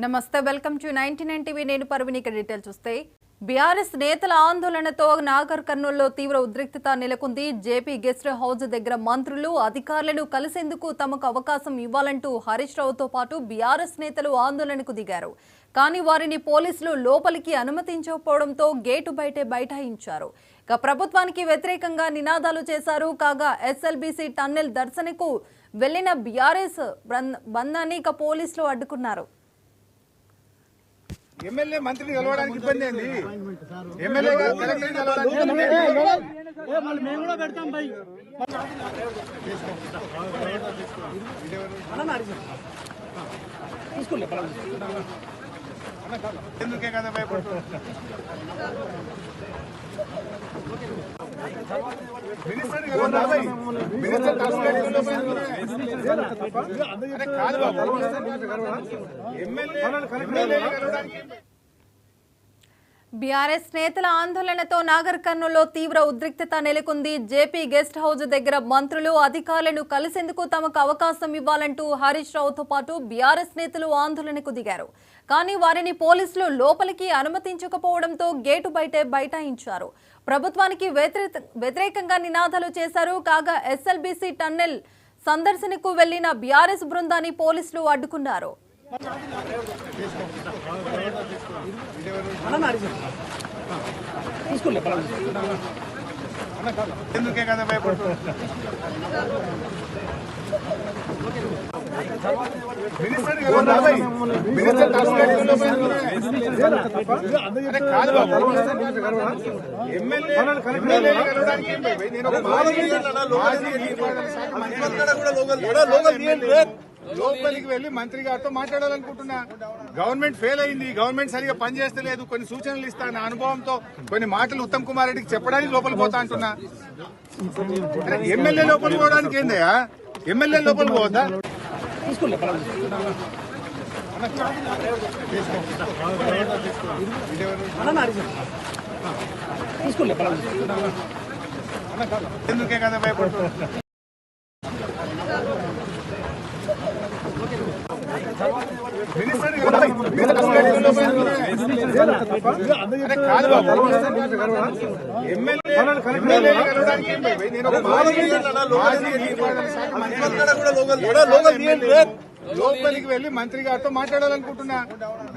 నమస్తే welcome to 99 TV నేను పర్విని detail చూస్తే బీఆర్ఎస్ నేతల ఆందోళనతో నాగర్ కర్నూలులో తీవ్ర ఉద్రిక్తత నెలకొంది. జేపీ గెస్ట్ హౌస్ దగ్గర మంత్రులు అధికారులను కలిసేందుకు తమకు అవకాశం ఇవ్వాలంటూ హరీష్ రావుతో పాటు బీఆర్ఎస్ నేతలు ఆందోళనకు దిగారు. కానీ వారిని పోలీసులు లోపలికి అనుమతించకపోవడంతో గేటు బయటే బైఠాయించారు. ఇక ప్రభుత్వానికి వ్యతిరేకంగా నినాదాలు చేశారు. కాగా ఎస్ఎల్బీసీ టన్నెల్ దర్శనకు వెళ్లిన బీఆర్ఎస్ బంధాన్ని ఇక పోలీసులు అడ్డుకున్నారు. ఎమ్మెల్యే మంత్రిని కలవడానికి ఇబ్బంది ఏంది? ఎమ్మెల్యే గారు కలెక్టర్ని కలవడానికి మేము కూడా పెడతాం బై ఎందుకే కదా భయపడుతుంది? మినిస్టర్ బీఆర్ఎస్ నేతల ఆందోళనతో నాగర్ కర్నూలులో తీవ్ర ఉద్రిక్తత నెలకొంది. జేపీ గెస్ట్ హౌస్ దగ్గర మంత్రులు అధికారులను కలిసేందుకు తమకు అవకాశం ఇవ్వాలంటూ హరీష్ రావుతో పాటు బీఆర్ఎస్ నేతలు ఆందోళనకు దిగారు. కానీ వారిని పోలీసులు లోపలికి అనుమతించకపోవడంతో గేటు బయటే బైఠాయించారు. ప్రభుత్వానికి వ్యతిరేకంగా నినాదాలు చేశారు. కాగా ఎస్ఎల్బీసీ టన్నెల్ సందర్శనకు వెళ్లిన బీఆర్ఎస్ బృందాన్ని పోలీసులు అడ్డుకున్నారు. ఎందుకే కదా భయపడుతుంది? మినిస్టర్ లోపలికి వెళ్లి మంత్రి గారితో మాట్లాడాలనుకుంటున్నా. గవర్నమెంట్ ఫెయిల్ అయింది, గవర్నమెంట్ సరిగా పనిచేస్తలేదు, కొన్ని సూచనలు ఇస్తా నా అనుభవంతో కొన్ని మాటలు ఉత్తమ్ కుమార్ రెడ్డికి చెప్పడానికి లోపలికి పోతా అంటున్నా. ఎమ్మెల్యే లోపలికి పోవడానికి ఏందయ్యా? ఎమ్మెల్యే లోపలికి పోవద్దా? ఎందుకే కదా భయపడుతుంది? మినిస్టర్ లోపలికి వెళ్లి మంత్రి గారితో మాట్లాడాలనుకుంటున్నా.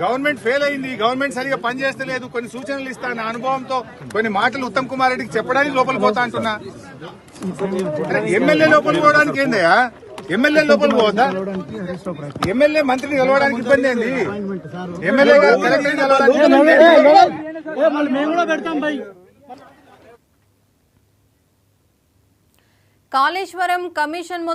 గవర్నమెంట్ ఫెయిల్ అయింది, గవర్నమెంట్ సరిగా పనిచేస్తలేదు, కొన్ని సూచనలు ఇస్తా నా అనుభవంతో కొన్ని మాటలు ఉత్తమ్ కుమార్ రెడ్డికి చెప్పడానికి లోపలికి పోతా అంటున్నా. ఎమ్మెల్యే లోపలికి పోవడానికి ఏందయ్యా? ఎమ్మెల్యే లోపలికి పోవద్దా? ఎమ్మెల్యే మంత్రిని కలవడానికి ఇబ్బంది ఏంది? ఎమ్మెల్యే గారు కలెక్టర్ని కలవడానికి మేము కూడా పెడతాం బై. కాళేశ్వరం కమిషన్